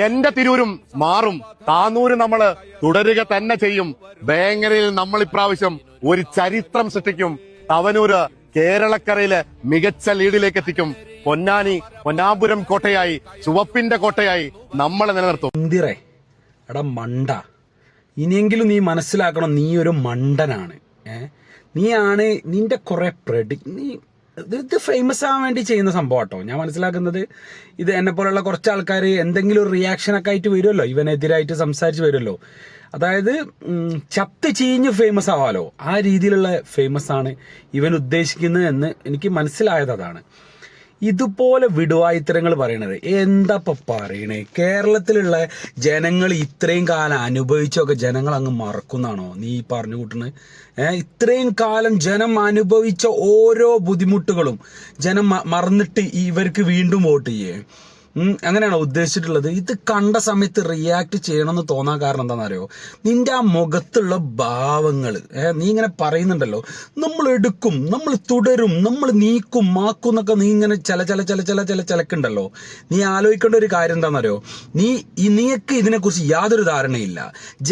എന്റെ തിരൂരും മാറും, താനൂര് നമ്മള് തുടരുക തന്നെ ചെയ്യും. വേങ്ങരയിൽ നമ്മൾ ഇപ്രാവശ്യം ഒരു ചരിത്രം സൃഷ്ടിക്കും. തവനൂര് കേരളക്കരയില് മികച്ച ലീഡിലേക്ക് എത്തിക്കും. പൊന്നാനി പൊന്നാപുരം കോട്ടയായി, ചുവപ്പിന്റെ കോട്ടയായി നമ്മളെ നിലനിർത്തും. എന്തിറേ എടാ മണ്ട, ഇനിയെങ്കിലും നീ മനസ്സിലാക്കണം, നീ ഒരു മണ്ടനാണ്. നീയാണ് നിന്റെ കുറെ നീ ഇത് ഫേമസ് ആവാൻ വേണ്ടി ചെയ്യുന്ന സംഭവം കേട്ടോ. ഞാൻ മനസ്സിലാക്കുന്നത് ഇത് എന്നെ പോലുള്ള കുറച്ച് ആൾക്കാർ എന്തെങ്കിലും ഒരു റിയാക്ഷനൊക്കെ ആയിട്ട് വരുമല്ലോ, ഇവനെതിരായിട്ട് സംസാരിച്ച് വരുമല്ലോ. അതായത് ചത്ത് ചീഞ്ഞ് ഫേമസ് ആവാലോ, ആ രീതിയിലുള്ള ഫേമസ് ആണ് ഇവൻ ഉദ്ദേശിക്കുന്നത് എന്ന് എനിക്ക് മനസ്സിലായത് അതാണ്. ഇതുപോലെ വിടുവായിത്തരങ്ങൾ പറയണത് എന്താ പറയണേ? കേരളത്തിലുള്ള ജനങ്ങൾ ഇത്രയും കാലം അനുഭവിച്ചൊക്കെ ജനങ്ങൾ അങ്ങ് മറക്കുന്നതാണോ നീ പറഞ്ഞു കൂട്ടുന്നത്? ഇത്രയും കാലം ജനം അനുഭവിച്ച ഓരോ ബുദ്ധിമുട്ടുകളും ജനം മറന്നിട്ട് ഇവർക്ക് വീണ്ടും വോട്ട് ചെയ്യേ? അങ്ങനെയാണോ ഉദ്ദേശിച്ചിട്ടുള്ളത്? ഇത് കണ്ട സമയത്ത് റിയാക്ട് ചെയ്യണമെന്ന് തോന്നാൻ കാരണം എന്താണെന്നറിയോ? നിന്റെ ആ മുഖത്തുള്ള ഭാവങ്ങൾ, നീ ഇങ്ങനെ പറയുന്നുണ്ടല്ലോ, നമ്മൾ എടുക്കും, നമ്മൾ തുടരും, നമ്മൾ നീക്കും മാക്കും എന്നൊക്കെ നീ ഇങ്ങനെ ചിലക്കുണ്ടല്ലോ. നീ ആലോചിക്കേണ്ട ഒരു കാര്യം എന്താണെന്നറിയോ? നീക്ക് ഇതിനെക്കുറിച്ച് യാതൊരു ധാരണയില്ല.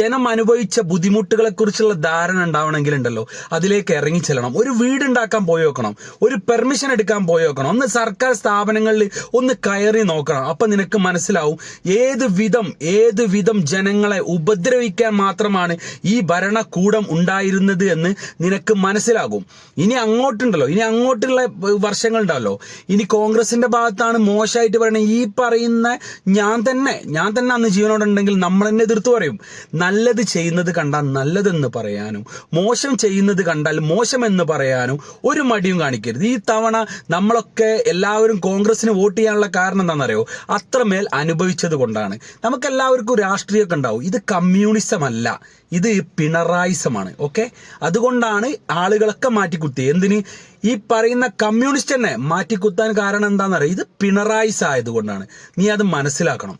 ജനം അനുഭവിച്ച ബുദ്ധിമുട്ടുകളെ കുറിച്ചുള്ള ധാരണ ഉണ്ടാവണമെങ്കിലുണ്ടല്ലോ, അതിലേക്ക് ഇറങ്ങിച്ചെല്ലണം. ഒരു വീടുണ്ടാക്കാൻ പോയി നോക്കണം, ഒരു പെർമിഷൻ എടുക്കാൻ പോയി നോക്കണം, ഒന്ന് സർക്കാർ സ്ഥാപനങ്ങളിൽ ഒന്ന് കയറി നോക്കണം. അപ്പൊ നിനക്ക് മനസ്സിലാവും ഏത് വിധം ജനങ്ങളെ ഉപദ്രവിക്കാൻ മാത്രമാണ് ഈ ഭരണകൂടം ഉണ്ടായിരുന്നത് എന്ന് നിനക്ക് മനസ്സിലാകും. ഇനി അങ്ങോട്ടുള്ള വർഷങ്ങൾ ഉണ്ടാവല്ലോ, ഇനി കോൺഗ്രസിന്റെ ഭാഗത്താണ് മോശമായിട്ട് പറയുന്നത്. ഈ പറയുന്ന ഞാൻ തന്നെ അന്ന് ജീവനോടുണ്ടെങ്കിൽ നമ്മൾ തന്നെ എതിർത്ത് പറയും. നല്ലത് ചെയ്യുന്നത് കണ്ടാൽ നല്ലതെന്ന് പറയാനും, മോശം ചെയ്യുന്നത് കണ്ടാൽ മോശമെന്ന് പറയാനും ഒരു മടിയും കാണിക്കരുത്. ഈ തവണ നമ്മളൊക്കെ എല്ലാവരും കോൺഗ്രസിന് വോട്ട് ചെയ്യാനുള്ള കാരണം എന്താണെന്നറിയോ? അത്രമേൽ അനുഭവിച്ചത് കൊണ്ടാണ്. നമുക്കെല്ലാവർക്കും രാഷ്ട്രീയമൊക്കെ ഉണ്ടാവും. ഇത് കമ്മ്യൂണിസം അല്ല, ഇത് പിണറായിസമാണ്. ഓക്കെ, അതുകൊണ്ടാണ് ആളുകളൊക്കെ മാറ്റിക്കുത്തി. എന്തിന്? ഈ പറയുന്ന കമ്മ്യൂണിസ്റ്റ് തന്നെ മാറ്റിക്കുത്താൻ കാരണം എന്താണെന്നറിയോ? ഇത് പിണറായിസ് ആയതുകൊണ്ടാണ്. നീ അത് മനസ്സിലാക്കണം.